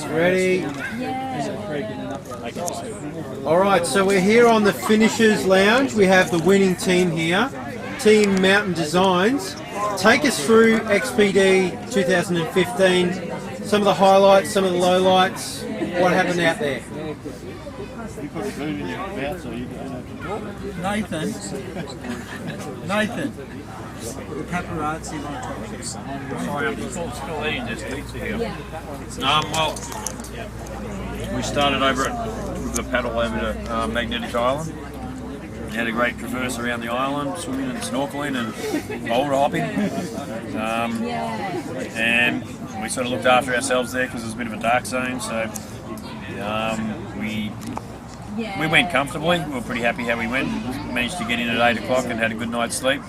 Ready? Alright, so we're here on the Finishers Lounge. We have the winning team here, Team Moutain Designs. Take us through XPD 2015, some of the highlights, some of the lowlights, what happened out there? Nathan, the paparazzi want to talk to you. Sorry, I'm still eating this pizza here. Well, we started over at the paddle over to Magnetic Island. We had a great traverse around the island, swimming and snorkeling and boulder hopping. And we sort of looked after ourselves there because it was a bit of a dark zone, so we went comfortably. We were pretty happy how we went. We managed to get in at 8 o'clock and had a good night's sleep.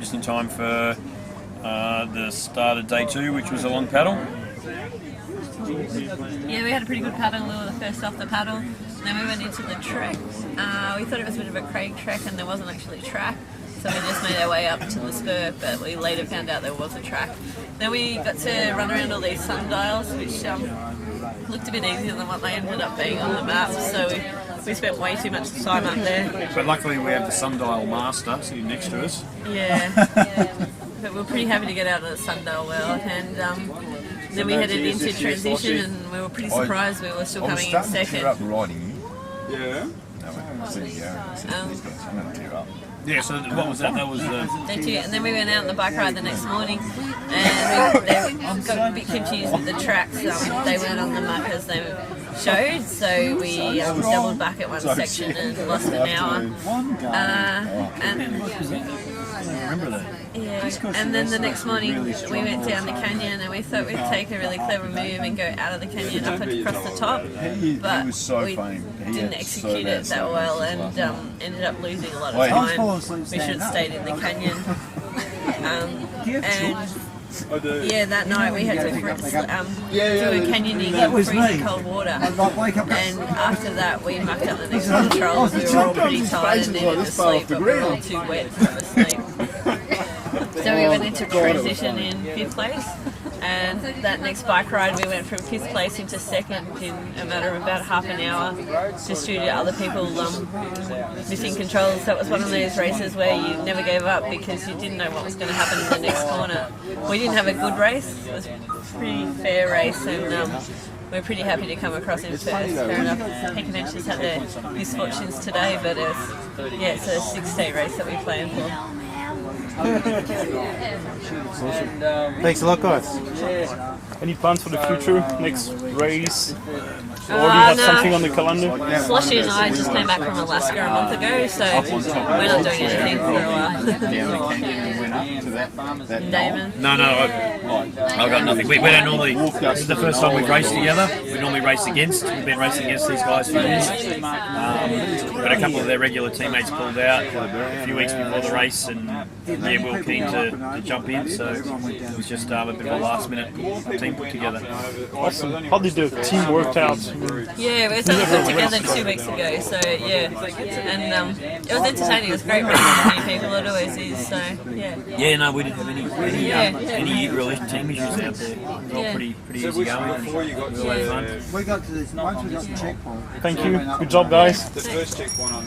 Just in time for the start of day 2, which was a long paddle. Yeah, we had a pretty good paddle. We were the first off the paddle. Then we went into the trek. We thought it was a bit of a crag trek and there wasn't actually a track. So we just made our way up to the spur, but we later found out there was a track. Then we got to run around all these sundials, which looked a bit easier than what they ended up being on the map. So we spent way too much time up there. But luckily we have the sundial master sitting next to us. Yeah. But we were pretty happy to get out of the sundial well. And then we headed into transition and we were pretty surprised we were still coming in second. Yeah. Yeah, so what was that? That was Day 2, and then we went out on the bike ride the next morning, and they got a bit confused with the tracks. They weren't on the map as they showed, so we doubled back at one section and lost an hour. remember that. Yeah, and then the next morning we went down the canyon and we thought we'd take a really clever move and go out of the canyon up and across the top, but we didn't execute it that well and ended up losing a lot of time. We should have stayed in the canyon. And yeah, that night we had to do a canyoning in freezing cold water, and after that we mucked up the next controls. We were all pretty tired and needed to sleep, but we were all too wet to have a sleep. So we went into transition in 5th place, and that next bike ride we went from 5th place into 2nd in a matter of about half an hour, just due to other people missing controls. That was one of those races where you never gave up because you didn't know what was going to happen in the next corner. We didn't have a good race, it was a pretty fair race, and we're pretty happy to come across in first. Fair enough, Pekinenches had their misfortunes today, but it's a 6-day race that we planned for. Thanks a lot, guys. Any plans for the future? Next race? Or do you have something on the calendar? Slushy and I just came back from Alaska a month ago, so we're not doing anything for a while. Damon? No, I've got nothing. We don't normally, this is the first time we've raced together. We normally race against. We've been racing against these guys for years. But a couple of their regular teammates pulled out a few weeks before the race, and we were keen to jump in, so it was just a bit of a last minute team put together. Awesome. How did the team work out? Yeah, we started put together 2 weeks ago, so yeah, and it was entertaining. It was great racing with many people. It always is. So yeah. Yeah, no, we didn't have any real team issues out there. It was all pretty easy going. And really fun. We got to this once we got the checkpoint. Thank you. Good job, guys. The first checkpoint on